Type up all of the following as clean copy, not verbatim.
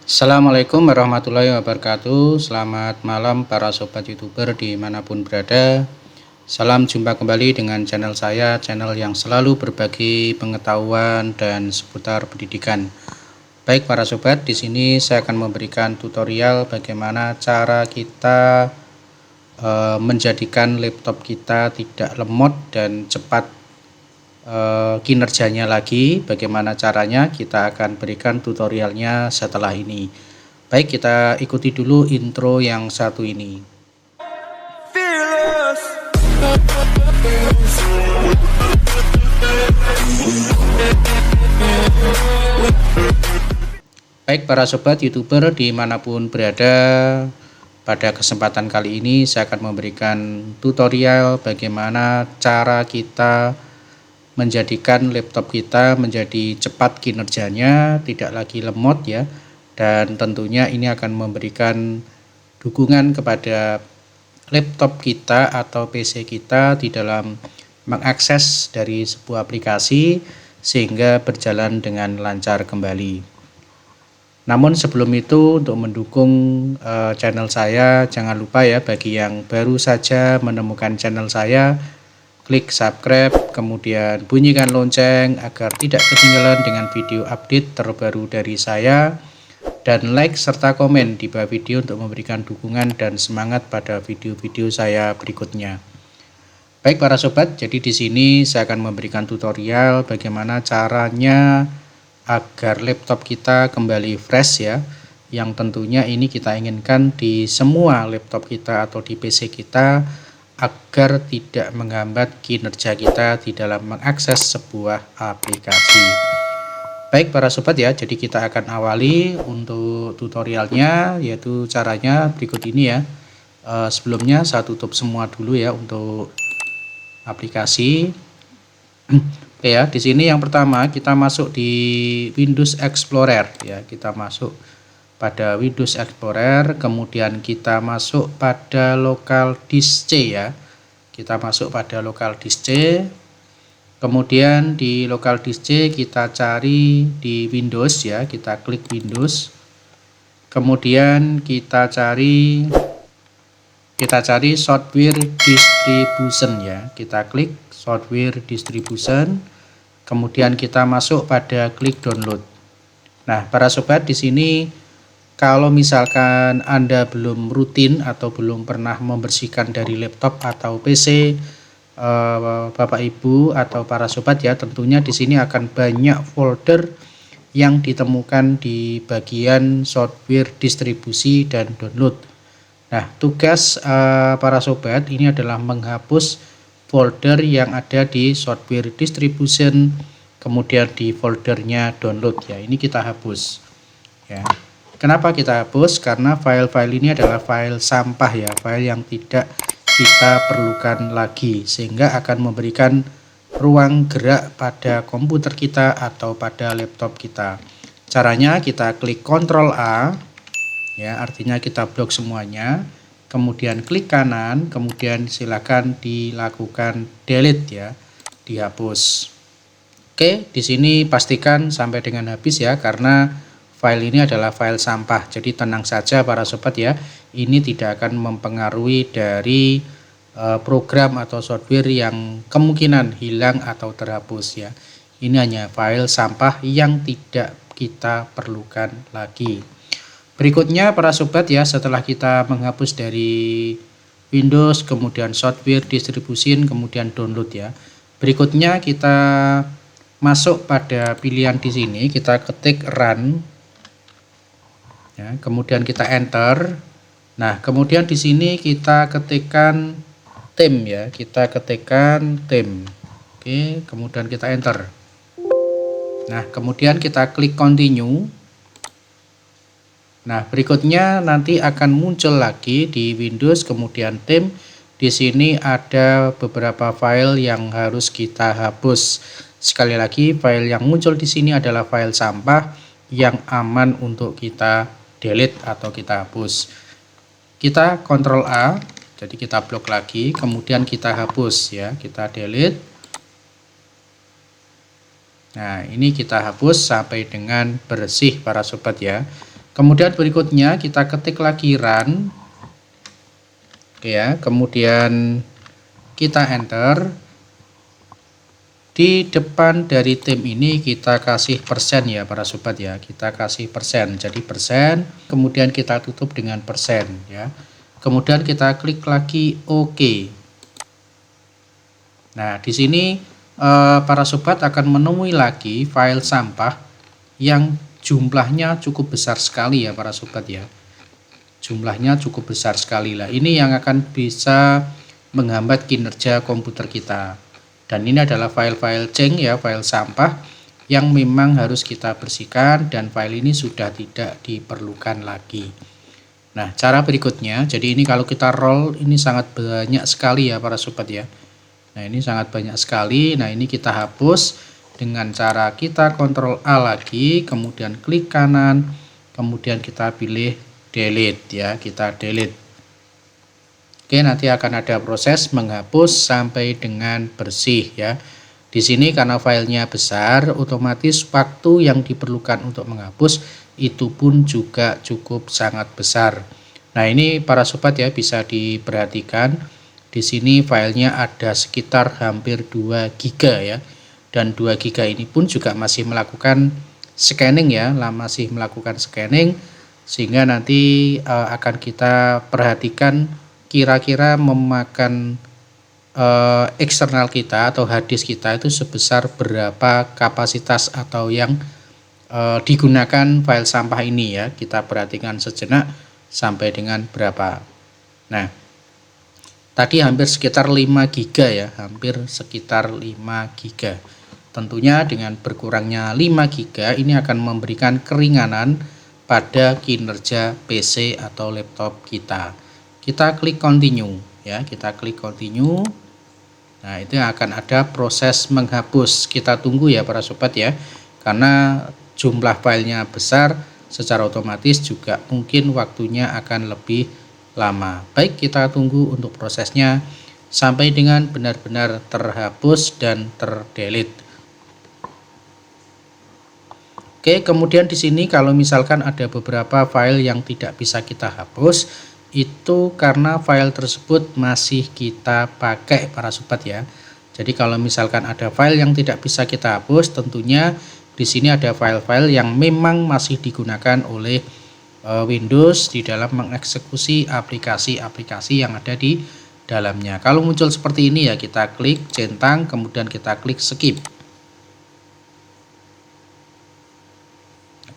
Assalamualaikum warahmatullahi wabarakatuh. Selamat malam para sobat youtuber dimanapun berada. Salam jumpa kembali dengan channel saya, channel yang selalu berbagi pengetahuan dan seputar pendidikan. Baik para sobat, di sini saya akan memberikan tutorial bagaimana cara kita menjadikan laptop kita tidak lemot dan cepat kinerjanya lagi. Bagaimana caranya, kita akan berikan tutorialnya setelah ini. Baik, kita ikuti dulu intro yang satu ini. Baik para sobat youtuber dimanapun berada, pada kesempatan kali ini saya akan memberikan tutorial bagaimana cara kita menjadikan laptop kita menjadi cepat kinerjanya, tidak lagi lemot ya. Dan tentunya ini akan memberikan dukungan kepada laptop kita atau PC kita di dalam mengakses dari sebuah aplikasi sehingga berjalan dengan lancar kembali. Namun sebelum itu, untuk mendukung channel saya, jangan lupa ya, bagi yang baru saja menemukan channel saya, klik subscribe, kemudian bunyikan lonceng agar tidak ketinggalan dengan video update terbaru dari saya, dan like serta komen di bawah video untuk memberikan dukungan dan semangat pada video-video saya berikutnya. Baik para sobat, jadi di sini saya akan memberikan tutorial bagaimana caranya agar laptop kita kembali fresh ya, yang tentunya ini kita inginkan di semua laptop kita atau di PC kita, agar tidak menghambat kinerja kita di dalam mengakses sebuah aplikasi. Baik para sobat ya, jadi kita akan awali untuk tutorialnya, yaitu caranya berikut ini ya. Sebelumnya saya tutup semua dulu ya untuk aplikasi. Oke ya, di sini yang pertama kita masuk di Windows Explorer ya, kita masuk pada Windows Explorer, kemudian kita masuk pada local disk C ya. Kita masuk pada local disk C. Kemudian di local disk C kita cari di Windows ya, kita klik Windows. Kemudian kita cari software distribution ya. Kita klik software distribution. Kemudian kita masuk pada klik download. Nah, para sobat, di sini kalau misalkan Anda belum rutin atau belum pernah membersihkan dari laptop atau PC Bapak Ibu atau para sobat ya, tentunya di sini akan banyak folder yang ditemukan di bagian software distribusi dan download. Nah, tugas para sobat ini adalah menghapus folder yang ada di software distribution, kemudian di foldernya download ya. Ini kita hapus ya. Kenapa kita hapus? Karena file-file ini adalah file sampah ya, file yang tidak kita perlukan lagi, sehingga akan memberikan ruang gerak pada komputer kita atau pada laptop kita. Caranya kita klik Ctrl A ya, artinya kita blok semuanya, kemudian klik kanan, kemudian silakan dilakukan delete ya, dihapus. Oke, di sini pastikan sampai dengan habis ya, karena file ini adalah file sampah. Jadi tenang saja para sobat ya, ini tidak akan mempengaruhi dari program atau software yang kemungkinan hilang atau terhapus ya. Ini hanya file sampah yang tidak kita perlukan lagi. Berikutnya para sobat ya, setelah kita menghapus dari Windows, kemudian software distribution, kemudian download ya. Berikutnya kita masuk pada pilihan di sini, kita ketik run. Ya, kemudian kita enter. Nah, kemudian di sini kita ketikkan tem ya, kita ketikkan tem. Oke, kemudian kita enter. Nah, kemudian kita klik continue. Nah, berikutnya nanti akan muncul lagi di Windows, kemudian tem. Di sini ada beberapa file yang harus kita hapus. Sekali lagi, file yang muncul di sini adalah file sampah yang aman untuk kita delete atau kita hapus. Kita Ctrl A, jadi kita blok lagi, kemudian kita hapus ya, kita delete. Nah, ini kita hapus sampai dengan bersih para sobat ya. Kemudian berikutnya kita ketik lagi run, oke ya, kemudian kita enter. Di depan dari tim ini kita kasih persen ya para sobat ya, kita kasih persen, jadi persen, kemudian kita tutup dengan persen ya, kemudian kita klik lagi OK. Nah di sini para sobat akan menemui lagi file sampah yang jumlahnya cukup besar sekali ya para sobat ya, jumlahnya cukup besar sekali lah, ini yang akan bisa menghambat kinerja komputer kita. Dan ini adalah file-file jeng ya, file sampah yang memang harus kita bersihkan dan file ini sudah tidak diperlukan lagi. Nah cara berikutnya, jadi ini kalau kita roll ini sangat banyak sekali ya para sobat ya. Nah ini sangat banyak sekali. Nah ini kita hapus dengan cara kita Ctrl A lagi, kemudian klik kanan, kemudian kita pilih delete ya, kita delete. Oke, nanti akan ada proses menghapus sampai dengan bersih ya. Di sini karena filenya besar, otomatis waktu yang diperlukan untuk menghapus itu pun juga cukup sangat besar. Nah, ini para sobat ya bisa diperhatikan. Di sini filenya ada sekitar hampir 2 GB ya. Dan 2 GB ini pun juga masih melakukan scanning ya, masih melakukan scanning sehingga nanti akan kita perhatikan kira-kira memakan eksternal kita atau hard disk kita itu sebesar berapa kapasitas atau yang digunakan file sampah ini ya, kita perhatikan sejenak sampai dengan berapa. Nah tadi hampir sekitar 5 GB ya, hampir sekitar 5 GB. Tentunya dengan berkurangnya 5 GB ini akan memberikan keringanan pada kinerja PC atau laptop kita. Kita klik continue ya, kita klik continue. Nah itu akan ada proses menghapus, kita tunggu ya para sobat ya, karena jumlah filenya besar secara otomatis juga mungkin waktunya akan lebih lama. Baik, kita tunggu untuk prosesnya sampai dengan benar-benar terhapus dan terdelete. Oke, kemudian di sini kalau misalkan ada beberapa file yang tidak bisa kita hapus, itu karena file tersebut masih kita pakai para sobat ya. Jadi kalau misalkan ada file yang tidak bisa kita hapus, tentunya di sini ada file-file yang memang masih digunakan oleh Windows di dalam mengeksekusi aplikasi-aplikasi yang ada di dalamnya. Kalau muncul seperti ini ya, kita klik centang, kemudian kita klik skip.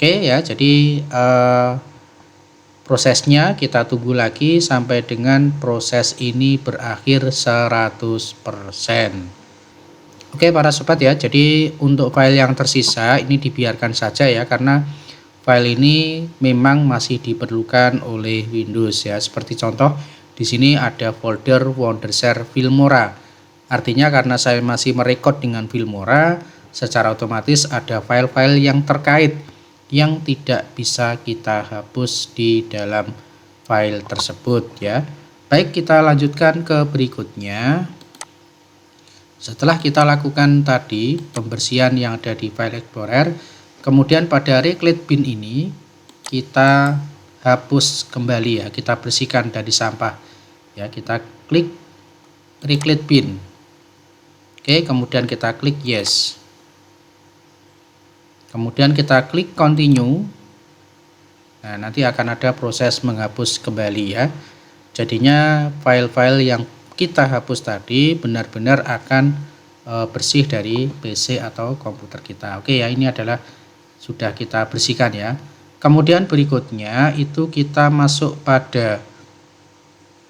Oke ya, jadi prosesnya kita tunggu lagi sampai dengan proses ini berakhir 100%. Oke para sobat ya, jadi untuk file yang tersisa ini dibiarkan saja ya, karena file ini memang masih diperlukan oleh Windows ya. Seperti contoh di sini ada folder Wondershare Filmora. Artinya karena saya masih merekod dengan Filmora, secara otomatis ada file-file yang terkait yang tidak bisa kita hapus di dalam file tersebut ya. Baik, kita lanjutkan ke berikutnya. Setelah kita lakukan tadi pembersihan yang ada di file Explorer, kemudian pada Reclate Bin ini kita hapus kembali ya, kita bersihkan dari sampah ya. Kita klik Reclate Bin. Oke, kemudian kita klik yes. Kemudian kita klik continue. Nah, nanti akan ada proses menghapus kembali ya. Jadinya file-file yang kita hapus tadi benar-benar akan bersih dari PC atau komputer kita. Oke ya, ini adalah sudah kita bersihkan ya. Kemudian berikutnya itu kita masuk pada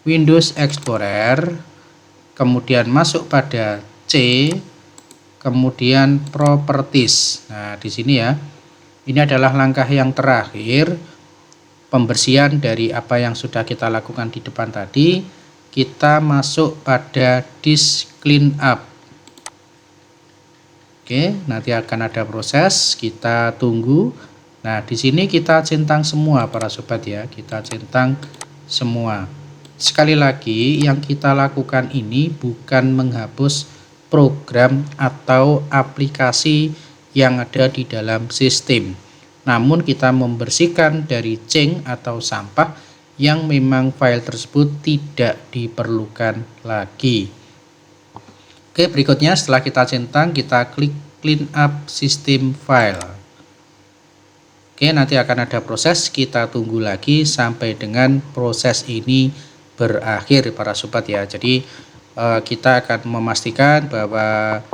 Windows Explorer, kemudian masuk pada C, kemudian properties. Nah, di sini ya. Ini adalah langkah yang terakhir pembersihan dari apa yang sudah kita lakukan di depan tadi. Kita masuk pada disk clean up. Oke, nanti akan ada proses, kita tunggu. Nah, di sini kita centang semua para sobat ya. Kita centang semua. Sekali lagi, yang kita lakukan ini bukan menghapus program atau aplikasi yang ada di dalam sistem, namun kita membersihkan dari ceng atau sampah yang memang file tersebut tidak diperlukan lagi. Oke, berikutnya setelah kita centang, kita klik clean up system file. Oke, nanti akan ada proses, kita tunggu lagi sampai dengan proses ini berakhir para sobat ya. Jadi kita akan memastikan bahwa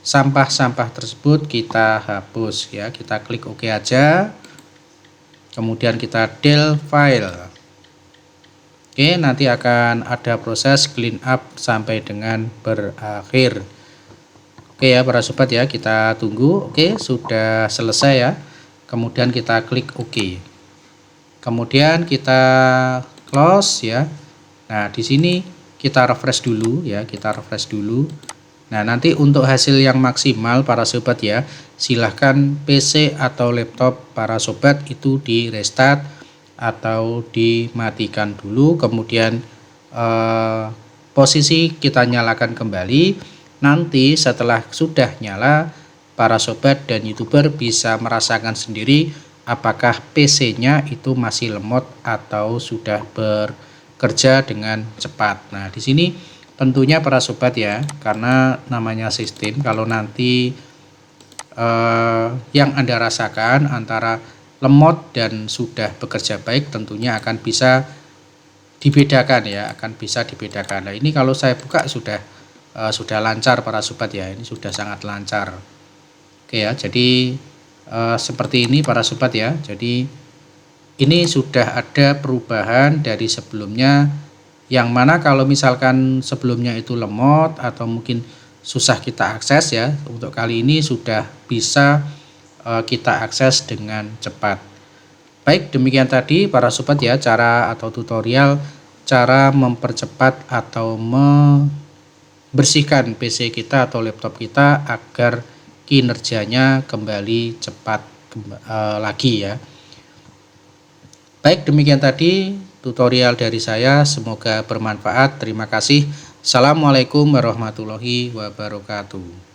sampah-sampah tersebut kita hapus ya. Kita klik OK aja. Kemudian kita delete file. Oke, nanti akan ada proses clean up sampai dengan berakhir. Oke ya para sobat ya, kita tunggu. Oke, sudah selesai ya. Kemudian kita klik OK. Kemudian kita close ya. Nah, di sini kita refresh dulu ya, kita refresh dulu. Nah, nanti untuk hasil yang maksimal para sobat ya, silahkan PC atau laptop para sobat itu di restart atau dimatikan dulu, kemudian posisi kita nyalakan kembali. Nanti setelah sudah nyala, para sobat dan YouTuber bisa merasakan sendiri apakah PC-nya itu masih lemot atau sudah bekerja dengan cepat. Nah, di sini tentunya para sobat ya, karena namanya sistem, kalau nanti yang Anda rasakan antara lemot dan sudah bekerja baik, tentunya akan bisa dibedakan ya, akan bisa dibedakan. Nah, ini kalau saya buka sudah lancar para sobat ya, ini sudah sangat lancar. Oke ya, jadi seperti ini para sobat ya. Jadi ini sudah ada perubahan dari sebelumnya, yang mana kalau misalkan sebelumnya itu lemot atau mungkin susah kita akses ya, untuk kali ini sudah bisa kita akses dengan cepat. Baik, demikian tadi para sobat ya, cara atau tutorial cara mempercepat atau membersihkan PC kita atau laptop kita agar kinerjanya kembali cepat lagi ya. Baik, demikian tadi tutorial dari saya, semoga bermanfaat. Terima kasih. Assalamualaikum warahmatullahi wabarakatuh.